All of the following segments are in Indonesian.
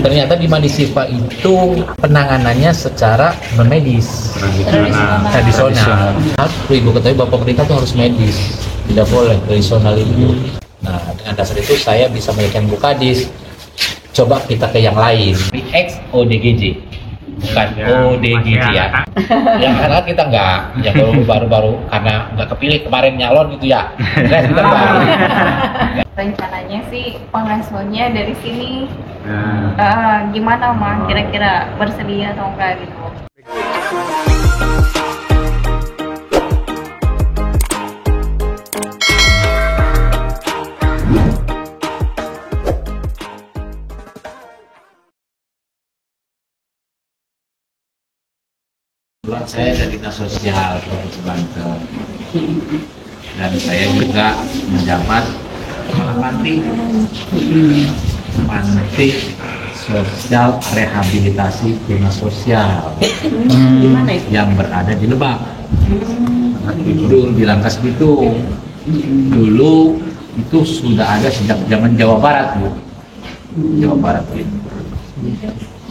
Ternyata di Madisiva itu penanganannya secara non-medis, tradisional. Harus Ibu ketahui Bapak Berita itu harus medis, tidak boleh tradisional itu. Nah, dengan dasar itu saya bisa memberikan Bu Kadis, coba kita ke yang lain. X ODGJ, bukan ODGJ ya. Yang karena kita enggak, yang baru-baru karena nggak kepilih kemarin nyalon gitu ya. Kita enggak. Rencananya sih pengasuhnya dari sini gimana mah, kira-kira bersedia atau enggak gitu. Saya dari Dinas Sosial Provinsi Banten dan saya juga menjabat kepala panti sosial rehabilitasi tuna sosial yang berada di Lebak. Dulu di Rangkas Bitung. Dulu itu sudah ada sejak zaman Jawa Barat, Bu. Jawa Barat itu.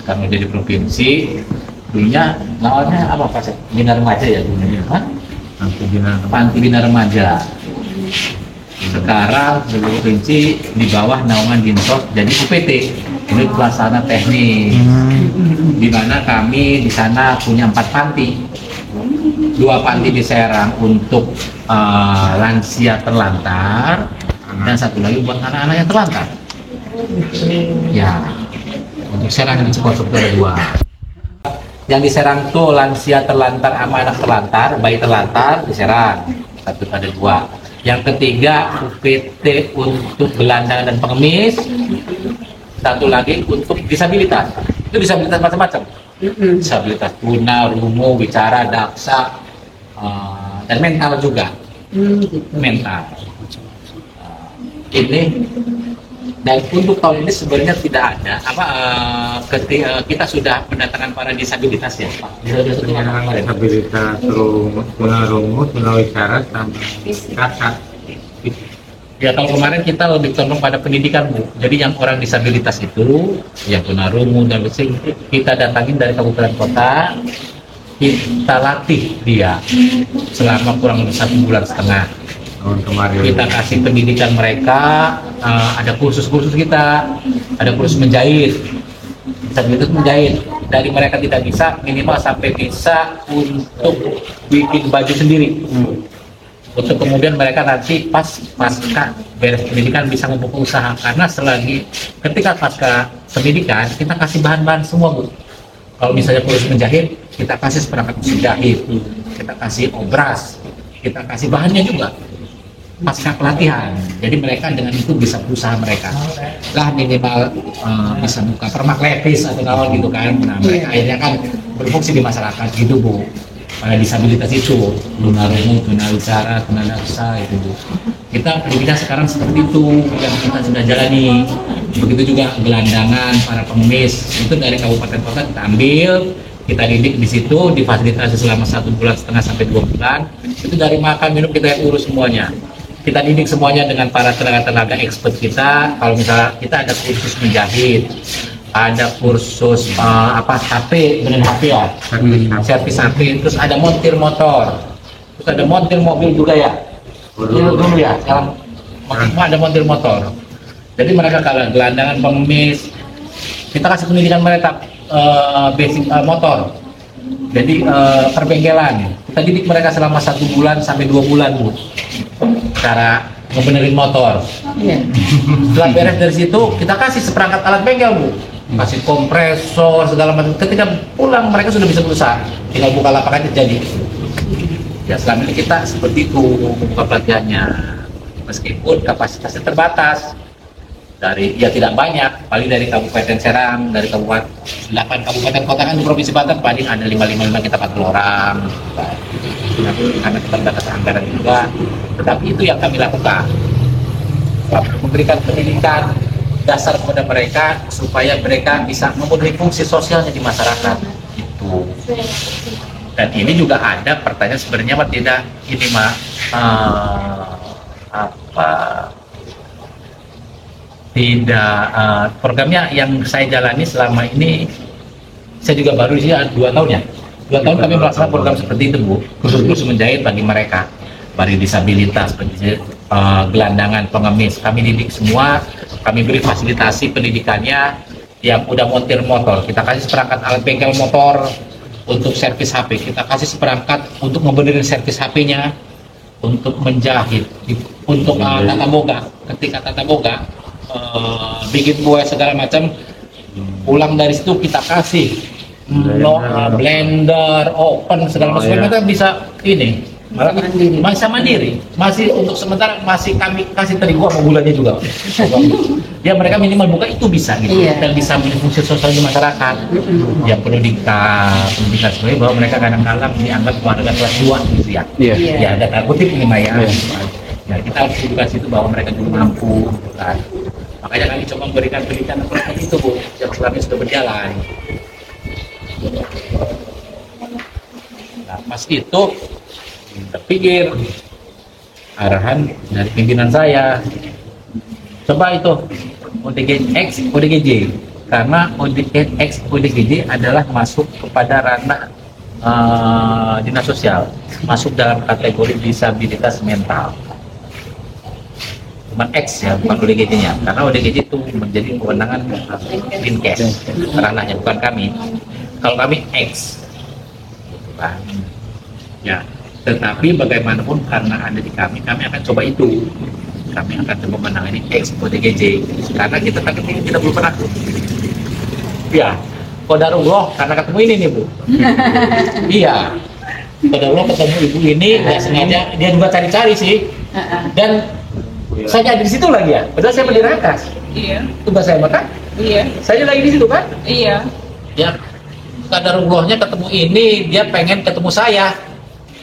Sekarang udah di provinsi. Dulunya namanya apa Pak? Bina Remaja ya dulunya, Panti Bina Remaja. Sekarang seluruh provinsi di bawah naungan Dinsos jadi UPT, unit pelaksana teknis. Di mana kami di sana punya 4 panti. 2 panti di Serang untuk lansia terlantar dan 1 lagi buat anak-anak yang terlantar. Ya, untuk Serang dan Cikoso itu ada 2. Yang di Serang tuh lansia terlantar sama anak terlantar, bayi terlantar di Serang, satu ada 2. Yang ketiga UPT untuk gelandangan dan pengemis, 1 lagi untuk disabilitas. Itu disabilitas macam-macam, disabilitas tuna, rungu, bicara, daksa, dan mental juga, mental. Ini dan untuk tahun ini sebenarnya tidak ada kita sudah mendatangkan para disabilitas ya Pak. Disabilitas tunarungu, tunawicara, sama kakak. Ya tahun kemarin kita lebih condong pada pendidikan Bu. Jadi yang orang disabilitas itu, yang tunarungu dan bising, kita datangin dari kabupaten kota, kita latih dia selama kurang lebih 1,5 bulan. Kita kasih pendidikan mereka, ada kursus-kursus kita, ada kursus menjahit, disabilitas menjahit. Dari mereka tidak bisa, minimal sampai bisa untuk bikin baju sendiri. Untuk kemudian mereka nanti pasca beres pendidikan bisa membuka usaha. Karena ketika pasca pendidikan kita kasih bahan-bahan semua Bu. Kalau misalnya kursus menjahit, kita kasih seperangkat mesin jahit, kita kasih obras, kita kasih bahannya juga. Pasca pelatihan, jadi mereka dengan itu bisa berusaha mereka lah minimal bisa buka permak levis atau kawan gitu kan. Nah mereka akhirnya kan berfungsi di masyarakat gitu Bu. Pada disabilitas itu tunarungu, tunawicara, tunadaksa itu Bu. Kita pendidikan sekarang seperti itu yang kita sudah jalani. Begitu juga gelandangan, para pengemis itu dari kabupaten kota kita ambil, kita didik di situ, difasilitasi selama 1,5 bulan sampai 2 bulan. Itu dari makan minum kita yang urus semuanya. Kita didik semuanya dengan para tenaga expert kita. Kalau misalnya kita ada kursus menjahit, ada kursus HP, bener HP ya, servis HP, terus ada montir motor, terus ada montir mobil juga ya. Dulu ya, sekarang ada montir motor. Jadi mereka kalau gelandangan, pengemis, kita kasih pendidikan mereka basic motor. Jadi perbengkelan, kita didik mereka selama 1 bulan sampai 2 bulan Bu. Cara ngebenerin motor. Setelah beres dari situ, kita kasih seperangkat alat bengkel Bu, kasih kompresor segala macam. Ketika pulang mereka sudah bisa berusaha, tinggal buka lapangan jadi. Ya selama ini kita seperti itu membuka pelatihannya, meskipun kapasitasnya terbatas. Ya tidak banyak, paling dari Kabupaten Serang, dari 8 kabupaten kota kan di Provinsi Banten paling ada 555 kita 40 orang. Karena keterbatasan anggaran juga, tetapi itu yang kami lakukan, memberikan pendidikan dasar kepada mereka supaya mereka bisa memenuhi fungsi sosialnya di masyarakat itu. Dan ini juga ada pertanyaan sebenarnya tidak ini tidak programnya yang saya jalani selama ini, saya juga baru sih 2 tahun ya. 2 tahun kami melaksanakan program seperti itu, Bu. Khusus menjahit bagi mereka bagi disabilitas, gelandangan, pengemis. Kami didik semua, kami beri fasilitasi pendidikannya. Yang udah montir motor, kita kasih seperangkat alat bengkel motor untuk servis HP. Kita kasih seperangkat untuk ngebenerin servis HP-nya, untuk menjahit, untuk tata boga. Ketika tata boga bikin kue segala macam, pulang dari situ kita kasih blender, open segala macam, kita bisa ini malah mandiri, masih untuk sementara masih kami kasih terigu sama bulannya juga. Ya mereka minimal buka itu bisa gitu, dan bisa berfungsi sosial di masyarakat. Yang perlu pendidikan sebenarnya bahwa mereka kadang-kadang dianggap warga kelas 2 gitu ya. Ya ada kutip ini Maya. Ya kita harus edukasi itu bahwa mereka juga mampu, kan. Makanya kami coba memberikan pendidikan seperti itu, Bu, yang selama ini sudah berjalan. Nah, pas itu terpikir arahan dari pimpinan saya, coba itu ODGJ, karena ODGJ adalah masuk kepada ranah dinas sosial, masuk dalam kategori disabilitas mental. Cuma X ya, bukan ODGJ-nya, karena ODGJ itu menjadi kewenangan Dinkes, ranahnya bukan kami. Kalau kami X, kan? Ya. Tetapi bagaimanapun karena ada di kami akan coba itu. Kami akan coba menangani X ODGJ karena kita takut ini kita belum pernah. Ya, qadarullah karena ketemu ini nih, Bu. Iya. Qadarullah ketemu ibu ini, nggak sengaja dia juga cari-cari sih. Dan saya ada di situ lagi ya. Padahal saya beli rakas. Iya. Tugas saya makan. Iya. Saya lagi di situ kan? Iya. Ya, qadarullahnya ketemu ini, dia pengen ketemu saya.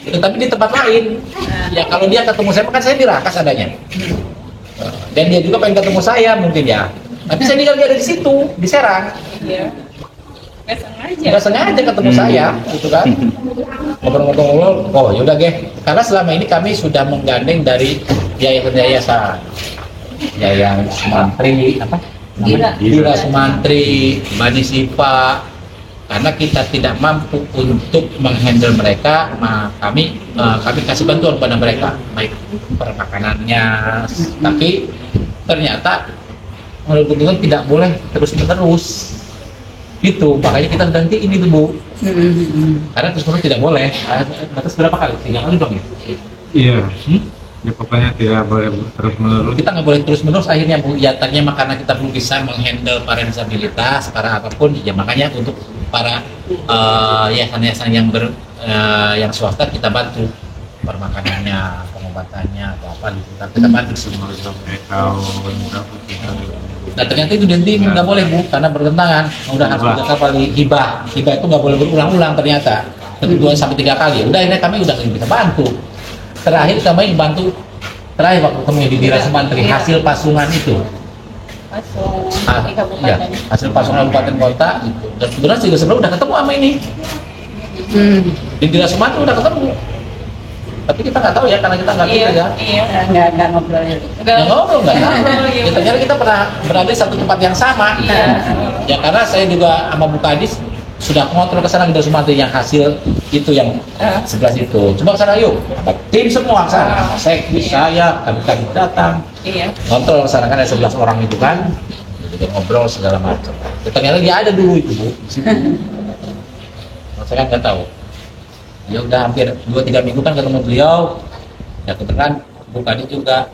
Tetapi di tempat lain, ya kalau dia ketemu saya, kan saya di rakas adanya, dan dia juga pengen ketemu saya mungkin ya, tapi saya tinggal dia ada di situ, di Serang. Iya. Nggak sengaja ketemu saya, gitu kan? Ngobrol-ngobrol, oh yaudah deh, karena selama ini kami sudah menggandeng dari yayasan, Yayasan Sumantri, apa? Dira Sumantri, Bani Sipa. Karena kita tidak mampu untuk menghandle mereka, kami kasih bantuan pada mereka, baik permakanannya. Tapi ternyata menurut keputusan tidak boleh terus-menerus. Itu makanya kita ganti ini tuh, Bu. Karena terus-menerus tidak boleh. Batas berapa kali? 3 kali dong ya? Iya. Ya pokoknya tidak boleh terus-menerus. Kita nggak boleh terus-menerus akhirnya, Bu. Ya ternyata karena kita belum bisa menghandle para disabilitas, para apapun, ya makanya untuk para yayasan-yayasan yang swasta kita bantu permakanannya, pengobatannya, atau apa gitu. Kita bantu semua. Nah ternyata itu nanti nggak boleh, Bu, karena bertentangan. Udah harus kita kali hibah itu nggak boleh berulang-ulang ternyata. 2 sampai 3 kali. Udah ini kami udah bisa bantu. Terakhir kami bantu waktu ketemu di Dira Sumantri hasil pasungan itu. Ya, hasil pasungan kabupaten kota gitu. Dan sebenarnya juga sebelum udah ketemu sama ini. Di Dira Sumantri udah ketemu. Tapi kita nggak tahu ya karena kita nggak Iya. nggak ngobrol ya. Yang ngobrol nggak tahu. Ya, ternyata kita pernah berada di satu tempat yang sama. Ya karena saya juga sama Bu Kadis sudah kontrol ke sana di Dira Sumantri yang hasil itu yang 11 itu. Coba ke sana yuk. Tim semua ke sana. Sekvis saya, kami datang. Iya. Kontrol ke sana kan ada 11 orang itu kan. Jadi ngobrol segala macam. Ternyata dia ada dulu itu, Bu. Saya kan nggak tahu. Ya udah hampir 2-3 minggu kan ketemu beliau. Ya kebetulan Bu Kadis juga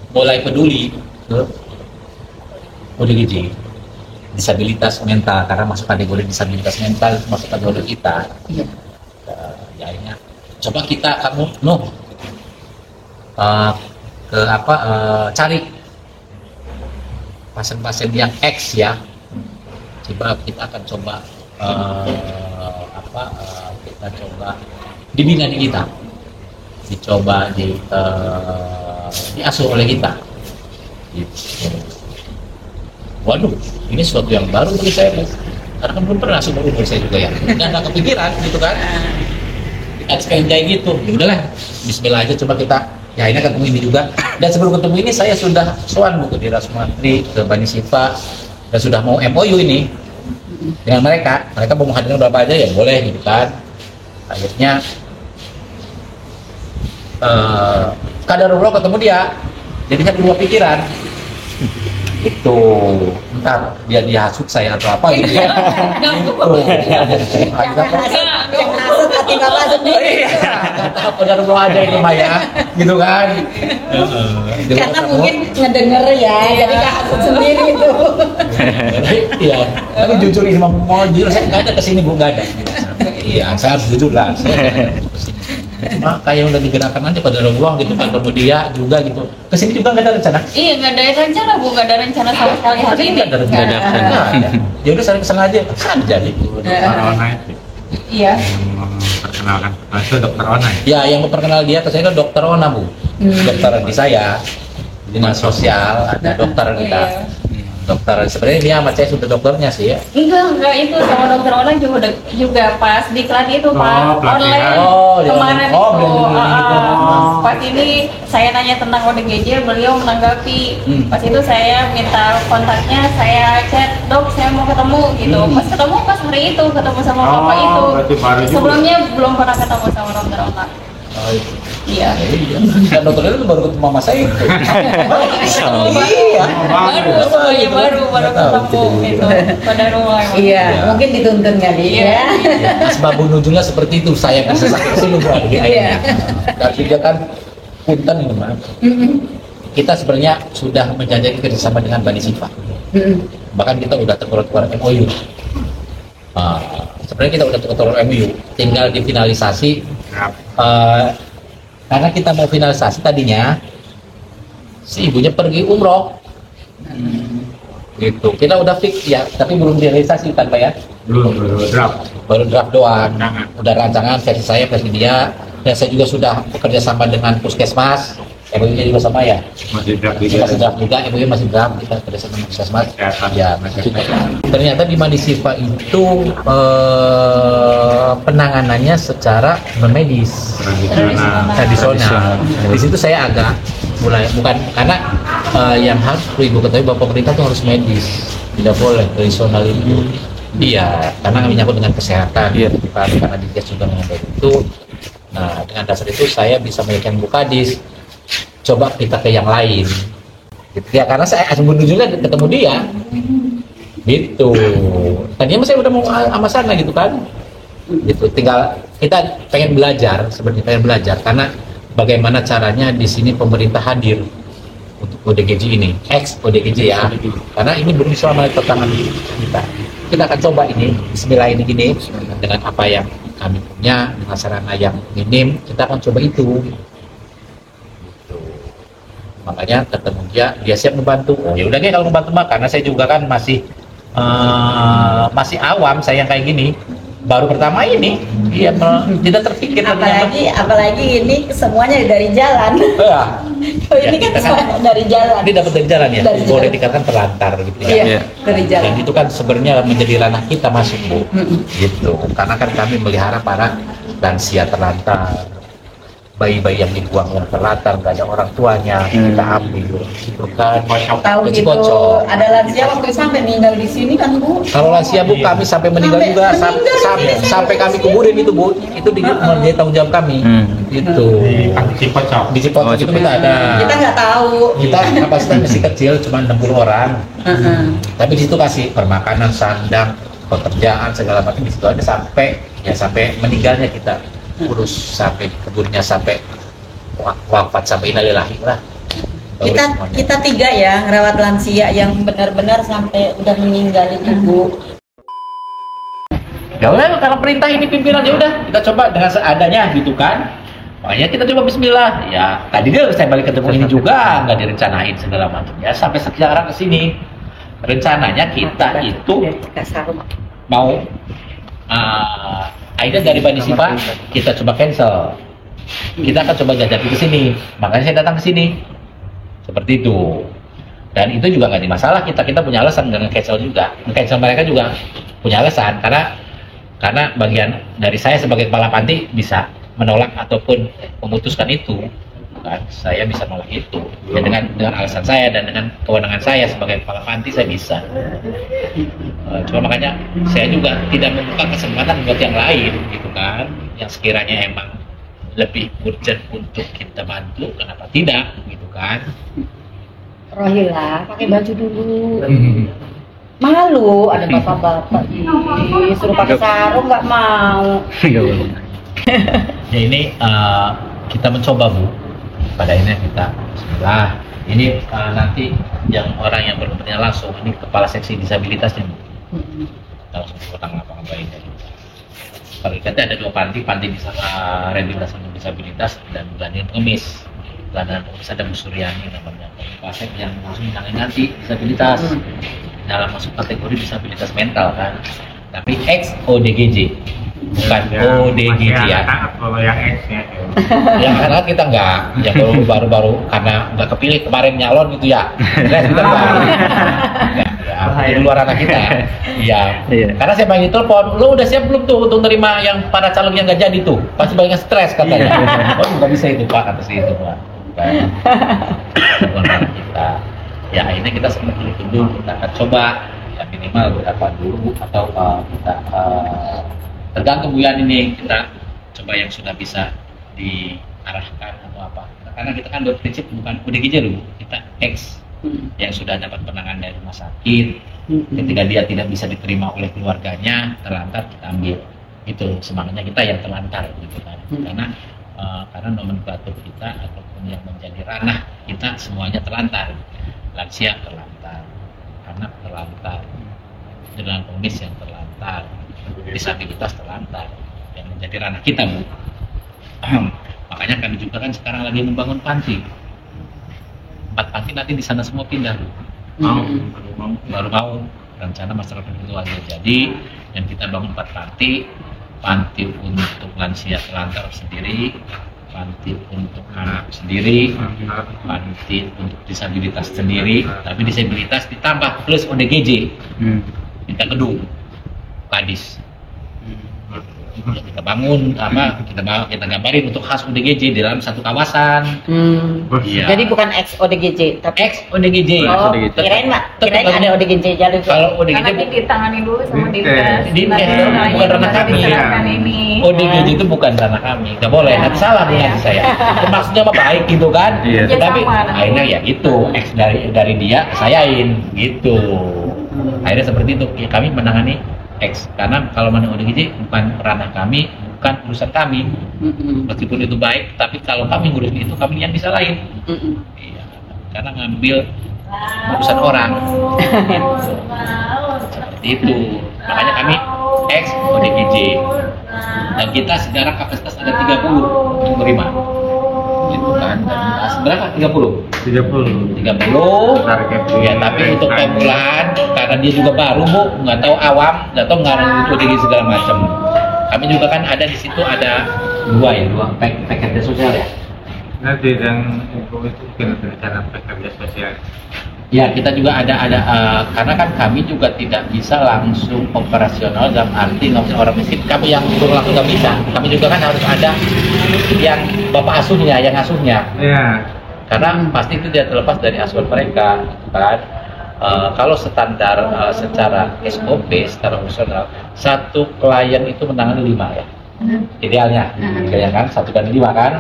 mulai peduli ke ODGJ. Disabilitas mental, karena masuk kategori disabilitas mental, masuk kategori kita. Ya akhirnya coba kamu cari pasien-pasien yang X ya. Coba kita akan coba kita coba dibina di kita, dicoba diasuh oleh kita. Gitu. Waduh, ini sesuatu yang baru bagi saya, Bu. Karena kan belum pernah seumur umur saya juga ya. Nggak kepikiran gitu kan. Kita pengen kayak gitu. Ya udahlah, bismillah aja coba kita Ya ini ketemu ini juga. Dan sebelum ketemu ini saya sudah sowan Bu ke Dinas Menteri, ke Bani Sifa, dan sudah mau MOU ini dengan mereka. Mereka mau menghadirkan berapa aja ya boleh gitu kan. Akhirnya kadarullah ketemu dia, jadinya berubah pikiran. Itu entar dia hasut saya atau apa gitu ya. Yang hasut hati nggak masuk nih. Kadarullah aja itu Maya, gitu kan. Karena mungkin ngedenger ya, jadi nggak hasut sendiri itu. Iya, tapi jujur ini mau jujur saya nggak ada kesini Bu, nggak ada. Iya, saya harus jujur lah. Cuma kayak udah digerakkan aja pada ruang gitu kan, ketemu dia juga gitu. Kesini juga nggak ada rencana. Iya, nggak ada rencana Bu, nggak ada rencana sama sekali hari ini. Nggak ada rencana. Nggak ada. Ya udah saling sengaja kan jadi. Dokter Ona itu Iya. yang memperkenalkan itu Dokter Ona ya. Ya, yang memperkenal dia ke saya itu Dokter Ona Bu. Dokter di saya, dinas sosial ada dokter kita. Iya. Dokter sebenarnya dia sama saya sudah dokternya sih ya. Enggak itu sama dokter orang juga pas di kelas itu Pak pelatihan. online Oh, di kemarin online. Oh, itu. bener-bener gitu. Pas ini saya nanya tentang ODGJ, beliau menanggapi. Pas itu saya minta kontaknya, saya chat, "Dok, saya mau ketemu" gitu. Pas ketemu pas hari itu ketemu sama bapak itu. Berarti baru juga. Sebelumnya belum pernah ketemu sama dokter orang. Oh, itu. Iya. Iya. Dan dokter itu baru ketemu mama saya itu. Iya, baru ketemu itu pada rumah. emang. Iya, mungkin dituntun kali ya. Asbabun ujungnya seperti itu, saya bisa sakit sini Bu. Iya. Tapi dia kan punten ini Mbak. Kita sebenarnya sudah menjajaki kerjasama dengan Bani Sifa. Bahkan kita udah tukar-tukar MOU. Sebenarnya kita udah tukar-tukar MOU, tinggal difinalisasi. Karena kita mau finalisasi tadinya, si ibunya pergi umroh. Gitu. Kita udah fix ya, tapi belum direalisasi kan Pak ya? Belum draft. Baru draft doang. Rancangan. Udah rancangan versi saya, versi dia. Dan saya juga sudah bekerja sama dengan Puskesmas. MOU-nya juga sama ya. Masih draft Masih juga. draft juga, MOU masih draft. Kita kerja sama Puskesmas. Kesehatan. Ya, ternyata di Bani Sifa itu penanganannya secara non-medis. Tradisional. Di situ saya agak mulai bukan karena yang harus ibu ketahui bahwa pemerintah itu harus medis, tidak boleh tradisional itu. Iya, karena menyangkut dengan kesehatan. Iya. Karena dia sudah mengenai itu. Nah, dengan dasar itu saya bisa memberikan Bu Kadis, coba kita ke yang lain. Gitu. Ya, karena saya sebelum juga ketemu dia. Gitu. Tadinya saya udah mau sama sana gitu kan. Gitu. Tinggal kita pengen belajar, sebenarnya pengen belajar karena bagaimana caranya di sini pemerintah hadir untuk ODGJ ini, ex ODGJ ya. Karena ini belum bisa melalui tangan kita. Kita akan coba ini, bismillah ini gini dengan apa yang kami punya, dengan sarana yang minim, kita akan coba itu. Gitu. Makanya ketemu dia siap membantu. Oh, ya udah deh kalau membantu mah, karena saya juga kan masih awam, saya yang kayak gini. Baru pertama ini, dia tidak terpikir. Apalagi ini semuanya dari jalan. Ya. Ini kan semuanya dari jalan. Ini dapat dari jalan ya, Dari boleh jalan. dikatakan perlantar gitu ya. Iya, dari jalan. Dan itu kan sebenarnya menjadi ranah kita masuk Bu, gitu. Karena kan kami melihara para lansia terlantar, bayi-bayi yang dibuang yang terlantar, nggak ada orang tuanya, kita ambil, gitu kan. Tahu gitu, Bocor. ada lansia waktu sampai meninggal di sini kan Bu. Kalau lansia Bu, kami sampai meninggal Sampai juga, meninggal. sampai kami kuburin itu Bu, itu menjadi tanggung jawab kami, gitu. Di Cipocok. Di Cipocok itu kita ada. Kita nggak tahu. Kita kapasitas masih kecil, cuma 60 orang. Tapi di situ kasih permakanan, sandang, pekerjaan segala macam di situ ada sampai meninggalnya kita urus sampai kebunnya sampai wafat sampai innalillahi lah. Kita tiga ya ngerawat lansia yang benar-benar sampai udah meninggal itu Bu. Ya udah kalau perintah ini pimpinan ya udah kita coba dengan seadanya gitu kan. Makanya kita coba bismillah. Ya tadi dia saya balik ketemu ini juga nggak direncanain segala macam ya sampai sekarang kesini. Rencananya kita itu mau Aida dari Bani Sifa kita coba cancel. Kita akan coba jajaki ke sini. Makanya saya datang ke sini. Seperti itu. Dan itu juga nggak ada masalah, kita punya alasan dengan cancel juga. Cancel mereka juga punya alasan karena bagian dari saya sebagai kepala panti bisa menolak ataupun memutuskan itu. kan, saya bisa nolak itu ya dengan alasan saya dan dengan kewenangan saya sebagai kepala panti saya bisa. Cuma makanya saya juga tidak membuka kesempatan buat yang lain gitu kan, yang sekiranya emang lebih urgent untuk kita bantu, kenapa tidak gitu kan. Rohila pakai baju dulu. Malu ada bapak-bapak suruh pakai sarung nggak mau. Ya ini kita mencoba Bu, pada akhirnya kita bismillah. Ini nanti yang orang yang berkepentingan langsung, ini kepala seksi disabilitasnya Bu. Kita langsung potong ngapa-ngapain dari kalau kita ada 2 panti di sana rehabilitasi disabilitas dan Bulan Pengemis. Bulan Pengemis ada Bu Suryani namanya, pasien yang langsung menangani disabilitas dalam masuk kategori disabilitas mental kan, tapi ex ODGJ bukan ODGJ ya. Kalau yang X-nya Yang karena kita enggak, yang baru-baru karena nggak kepilih kemarin nyalon gitu ya. Kita enggak. Di luar anak kita. Iya. Karena saya panggil telepon, lu udah siap belum tuh untuk terima yang para calon yang nggak jadi tuh? Pasti banyak stres katanya. Oh nggak bisa itu Pak, kata saya itu Pak. Bukan anak kita. Ya akhirnya kita seperti itu dulu, kita akan coba ya minimal berapa dulu atau kita tergantung bulan ini kita coba yang sudah bisa diarahkan atau apa. Karena kita kan berprinsip bukan ODGJ dulu, kita X yang sudah dapat penanganan dari rumah sakit. Ketika dia tidak bisa diterima oleh keluarganya, terlantar kita ambil. Itu semangatnya kita yang terlantar gitu kan. Karena nomenklatur kita ataupun yang menjadi ranah kita semuanya terlantar. Lansia terlantar, anak terlantar, dengan pengemis yang terlantar, disabilitas terlantar, yang menjadi ranah kita Bu. Makanya kami juga kan sekarang lagi membangun panti. 4 panti nanti di sana semua pindah. Baru mau rencana masyarakat itu aja. Jadi yang kita bangun 4 panti untuk lansia terlantar sendiri, panti untuk anak sendiri, panti untuk disabilitas sendiri, tapi disabilitas ditambah plus ODGJ, minta gedung, kadis. Ya, kita bangun kita gambarin untuk khas ODGJ di dalam satu kawasan. Ya. Jadi bukan ex ODGJ, tapi Ex ODGJ. oh, kirain ada ODGJ jadi Kalau ODGJ Karena ditangani dulu sama Dinkes. bukan ranah kami. Diserahkan ini. ODGJ itu bukan ranah kami, nggak boleh. Nanti salah nih nanti saya. Itu maksudnya apa baik gitu kan? Iya. Tapi Ya, sama. akhirnya ya gitu, X dari dia sayain gitu. Akhirnya seperti itu. Ya, kami menangani X karena kalau mana ODGJ bukan ranah kami, bukan urusan kami. Meskipun itu baik, tapi kalau kami ngurus itu kami yang disalahin. Iya, karena ngambil urusan orang. Seperti itu. Makanya kami X ODGJ. Dan kita sekarang kapasitas ada 30 untuk menerima. Gitu kan. Berapa? 30? 30. 30. Target Ya, tapi untuk pemula karena dia juga baru Bu, nggak tahu awam, nggak tahu ngarang itu ODGJ segala macam. Kami juga kan ada di situ ada dua paket sosial ya. Nanti dan info itu mungkin rencana pekerja sosial. Ya, kita juga ada karena kan kami juga tidak bisa langsung operasional dalam arti nggak bisa orang miskin. Kami yang suruh langsung nggak bisa. Kami juga kan harus ada yang bapak asuhnya, yang asuhnya. Ya. Karena pasti itu tidak terlepas dari asuhan mereka, kan? Kalau standar secara SOP, secara profesional, satu klien itu menangani 5 ya. Idealnya, kan 1 kali 5 kan?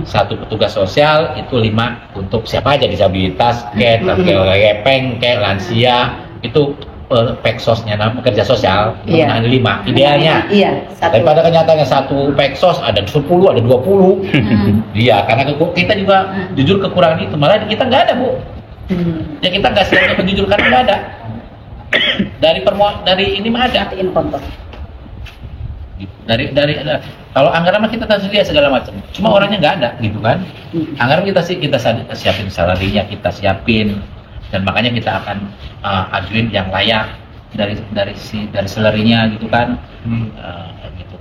Satu petugas sosial itu 5 untuk siapa aja, disabilitas, kayak gepeng, kayak lansia, itu peksosnya pekerja sosial itu menangani 5 idealnya. Iya. Tapi pada kenyataannya satu peksos ada 10, ada 20. Iya, karena kita juga jujur kekurangan itu, malah kita nggak ada Bu. Ya kita nggak siap untuk jujur karena nggak ada. Dari ini mah ada. Dari kalau anggaran mah kita tersedia segala macam. Cuma orangnya nggak ada gitu kan. Anggaran kita siapin salarinya, kita siapin, dan makanya kita akan ajuin yang layak dari salarinya gitu kan. Gitu.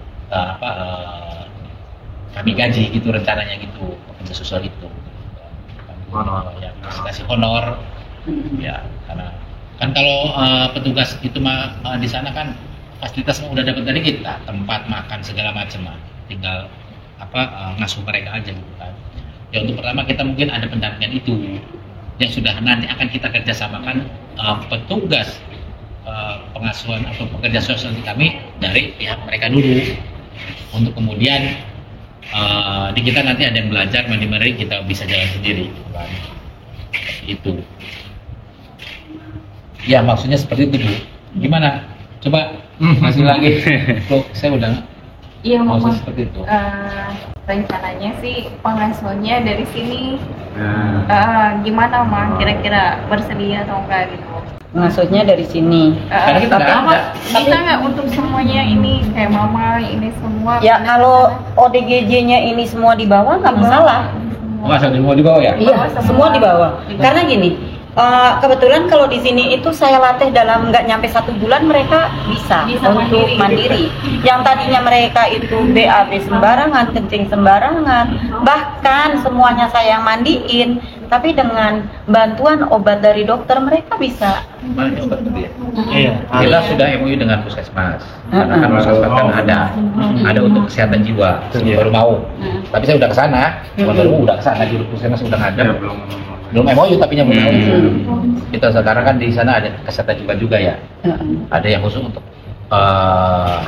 Kami gaji gitu rencananya gitu pekerja sosial itu. Honor. Ya, kasih honor. Ya, karena kan kalau petugas itu mah di sana kan fasilitas udah dapat dari kita, tempat makan segala macam mah, tinggal ngasuh mereka aja gitu kan. Ya untuk pertama kita mungkin ada pendampingan itu yang sudah nanti akan kita kerjasamakan petugas pengasuhan atau pekerja sosial kami dari pihak mereka dulu untuk kemudian di kita nanti ada yang belajar mandi kita bisa jalan sendiri itu ya maksudnya seperti itu Bu. Gimana coba masih lagi loh saya udah Iya mama. maksudnya seperti itu Rencananya sih pengasuhnya dari sini. Nah, Gimana mah? Kira-kira bersedia atau enggak gitu? Maksudnya dari sini. Karena kita Tapi nggak ada. bisa nggak untuk semuanya ini kayak mama ini semua? Ya kalau ODGJ-nya ini semua dibawa nggak masalah. masa mau dibawa ya Iya, semua dibawa. Karena gini, kebetulan kalau di sini itu saya latih dalam nggak nyampe 1 bulan mereka bisa untuk mandiri. Yang tadinya mereka itu BAB sembarangan, kencing sembarangan, bahkan semuanya saya yang mandiin. Tapi dengan bantuan obat dari dokter mereka bisa. banyak obat itu ya iya. kita sudah MOU dengan puskesmas karena kan puskesmas kan ada untuk kesehatan jiwa baru mau tapi saya udah kesana baru udah kesana di puskesmas udah Ya, ada belum. belum MOU tapi yang belum kita sekarang kan di sana ada kesehatan jiwa juga ya ada yang khusus untuk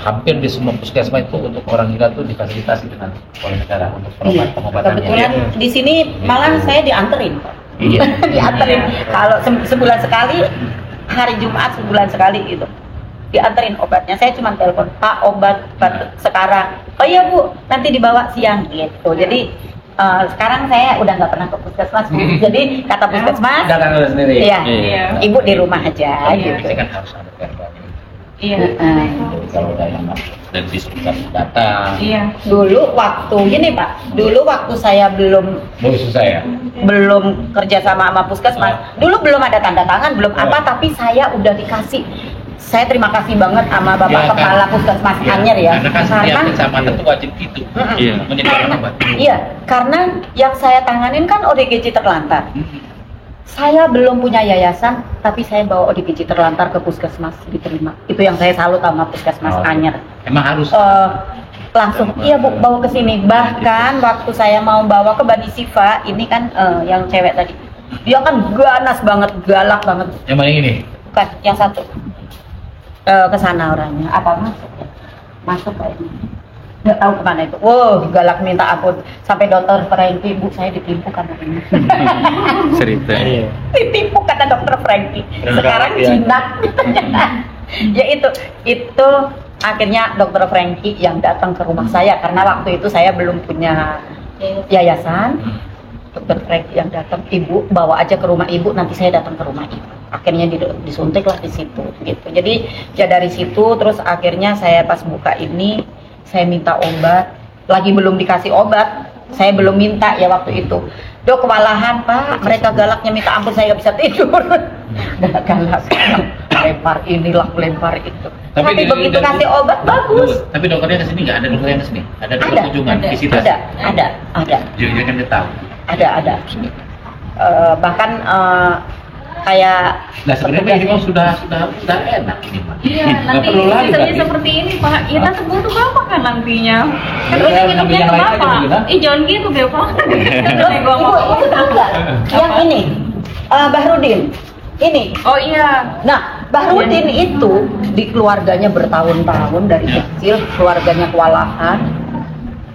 hampir di semua puskesmas itu untuk orang gila tuh difasilitasi dengan oleh negara untuk pengobatannya. Kebetulan di sini malah saya dianterin, Pak. Iya. Dianterin. Kalau sebulan sekali, hari Jumat sebulan sekali gitu. Dianterin obatnya. Saya cuma telepon, Pak obat sekarang. Oh iya Bu, nanti dibawa siang gitu. Jadi sekarang saya udah nggak pernah ke puskesmas Bu. Jadi kata puskesmas, Datang lu sendiri. iya, Iya. Ibu di rumah aja gitu. Ini kan harus ada perbannya. Iya. Kalau udah yang dan diskusi data. Iya. Dulu waktu gini Pak, dulu waktu saya belum Mau susah ya? kerja sama puskesmas, dulu belum ada tanda tangan, belum apa, tapi saya udah dikasih. Saya terima kasih banget sama Bapak Ya, kan? Kepala Puskesmas Anyer ya, Karena kan setiap kecamatan itu wajib itu. Iya. Menyediakan obat. Iya, karena yang saya tanganin kan ODGJ terlantar. Saya belum punya yayasan, tapi saya bawa ODGJ terlantar ke puskesmas diterima. Itu yang saya salut sama Puskesmas Oh. Anyer. Emang harus. Langsung, iya Bu, bawa ke sini. Bahkan waktu saya mau bawa ke Bani Siva, ini kan yang cewek tadi, dia kan ganas banget, galak banget. Yang mana ini? Bukan, yang satu ke sana orangnya. Apa masuk? Masuk kayaknya. Nggak tahu kemana itu. Wow, galak minta ampun. Sampai dokter Franky, Bu, saya ditipu karena ini. Cerita. Iya. Ditipu kata dokter Franky. Sekarang Iya. jinak. Ya itu akhirnya dokter Franky yang datang ke rumah saya karena waktu itu saya belum punya yayasan. Dokter Franky yang datang, Ibu bawa aja ke rumah Ibu, nanti saya datang ke rumah Ibu. Akhirnya disuntik lah di situ gitu. Jadi ya dari situ terus akhirnya saya pas buka ini saya minta obat, lagi belum dikasih obat, saya belum minta ya waktu itu. Dok kewalahan Pak, mereka galaknya minta ampun saya nggak bisa tidur. Galak, lempar inilah lempar itu. Tapi begitu kasih obat bagus. Tapi dokternya ke sini nggak ada dokter yang ke sini. Ada dokter Ada, kunjungan, visitas. ada. Jadi kan dia tahu. Ada. Bahkan kayak Nah sebenarnya ini mah sudah enak ini mah. Iya, Nggak nanti perlu lagi sistemnya tapi. seperti ini Pak. Kita butuh apa kan nantinya? Kan Ya, udah ngambil hidupnya yang lain kenapa? aja dulu, nah. Jangan gitu deh Pak. Terus ibu tahu nggak? Yang ini Bahrudin. Ini. Oh iya. Nah, Bahrudin itu di keluarganya bertahun-tahun dari kecil, keluarganya kewalahan.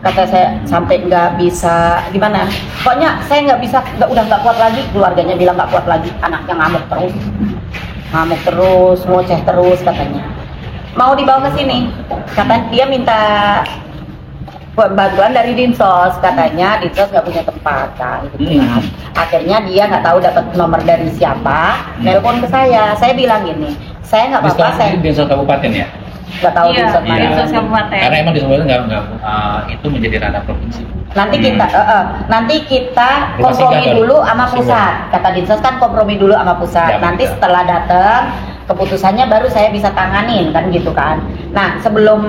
Kata saya sampai nggak bisa gimana? Pokoknya saya udah nggak kuat lagi. Keluarganya bilang nggak kuat lagi, anaknya ngamuk terus, ngoceh terus katanya. Mau dibawa ke sini, katanya dia minta bantuan dari Dinsos, katanya Dinsos nggak punya tempat kan, gitu kan. Akhirnya dia nggak tahu dapat nomor dari siapa, nelpon ke saya bilang gini, saya nggak apa-apa, saya Di Desa Kabupaten ya. nggak tahu Iya, Dinsos mana. Dinsos Kabupaten. Karena emang di Kabupaten nggak itu menjadi ranah provinsi. Nanti kita Rumah kompromi singgah, dulu sama Singgah. pusat. Kata Dinsos kan kompromi dulu sama pusat. Ya, Nanti betul. setelah datang keputusannya baru saya bisa tanganin kan gitu kan. Nah sebelum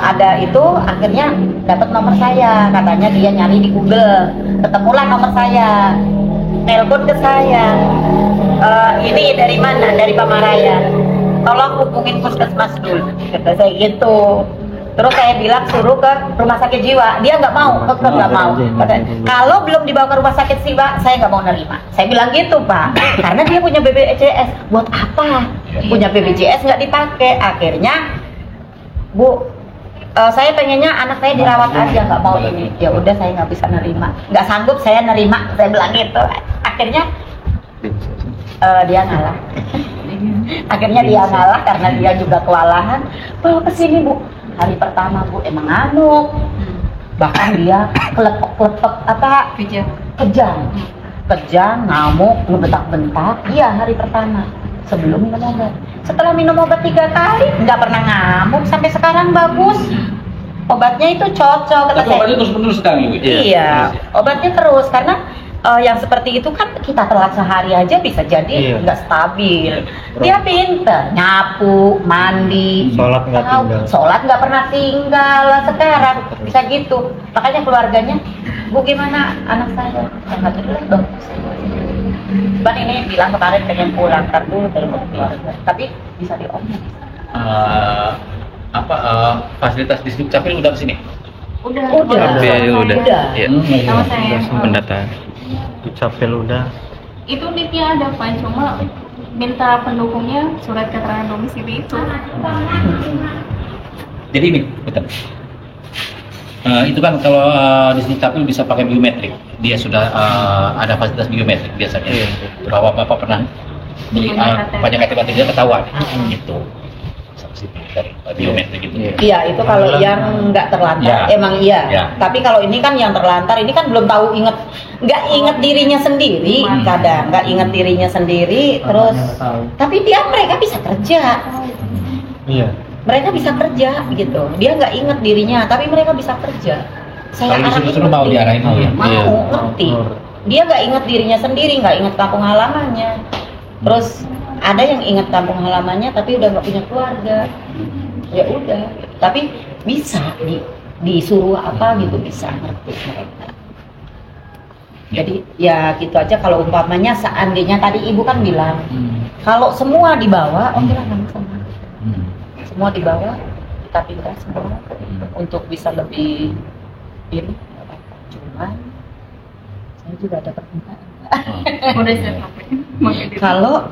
ada itu akhirnya dapat nomor saya. Katanya dia nyari di Google, ketemulah nomor saya. Telepon ke saya. Ini dari mana? Dari Pamaraya. Tolong hubungin puskesmas dulu. Kata saya gitu. Terus saya bilang suruh ke rumah sakit jiwa, dia nggak mau, dokter nggak mau. Kalau belum dibawa ke rumah sakit jiwa, saya nggak mau nerima. Saya bilang gitu Pak, karena dia punya BPJS. Buat apa? Punya BPJS nggak dipakai. Akhirnya, Bu, saya pengennya anak saya dirawat aja, nggak mau ini. Ya udah saya nggak bisa nerima, nggak sanggup saya nerima. Saya bilang gitu. Akhirnya dia ngalah. Akhirnya dia ngalah karena dia juga kewalahan. Bawa ke sini Bu. Hari pertama Bu emang ngamuk, bahkan dia kelepek-kelepek apa kejang, ngamuk, ngebentak-bentak. Iya hari pertama sebelum minum obat. Setelah minum obat 3 kali nggak pernah ngamuk, sampai sekarang bagus. Obatnya itu cocok. Tapi obatnya terus-menerus sekarang Ibu? Iya, obatnya terus karena yang seperti itu kan kita telat sehari aja bisa jadi nggak stabil. Dia pinter, nyapu, mandi, Sholat nggak tinggal. sholat nggak pernah tinggal. Sekarang bisa gitu. Makanya keluarganya, Bu gimana anak saya? Alhamdulillah dong. Cuman ini bilang kemarin pengen pulang, ntar dulu telepon keluarga. Tapi bisa diomong. Fasilitas di Dukcapil udah kesini? Udah. Udah. Iya. Sama saya. Pendataan. Dukcapil udah. Itu NIP-nya ada Pak, cuma minta pendukungnya surat keterangan domisili itu. Jadi ini, betul. Itu kan kalau di Dukcapil bisa pakai biometrik. Dia sudah ada fasilitas biometrik biasanya. Kalau Bapak pernah beli banyak KTP dia ketahuan, gitu. Dari biometrik itu. Iya, itu kalau yang nggak terlantar, Ya. emang iya. Ya. Tapi kalau ini kan yang terlantar, ini kan belum tahu nggak inget dirinya sendiri, kadang nggak inget dirinya sendiri, terus. Tapi mereka bisa kerja, Iya. mereka bisa kerja gitu. Dia nggak inget dirinya, tapi mereka bisa kerja. Kalau disuruh mau diarahin mau ya. Mau ngerti. Dia nggak inget dirinya sendiri, nggak inget kampung halamannya. Terus ada yang ingat kampung halamannya tapi udah nggak punya keluarga. Ya udah, tapi bisa disuruh apa gitu bisa ngerti mereka. Jadi ya gitu aja. Kalau umpamanya seandainya tadi ibu kan bilang kalau semua dibawa, oke lah sama. Semua dibawa, kita pindah semua untuk bisa lebih ini. Cuman saya juga ada permintaan. Udah saya sampai. Kalau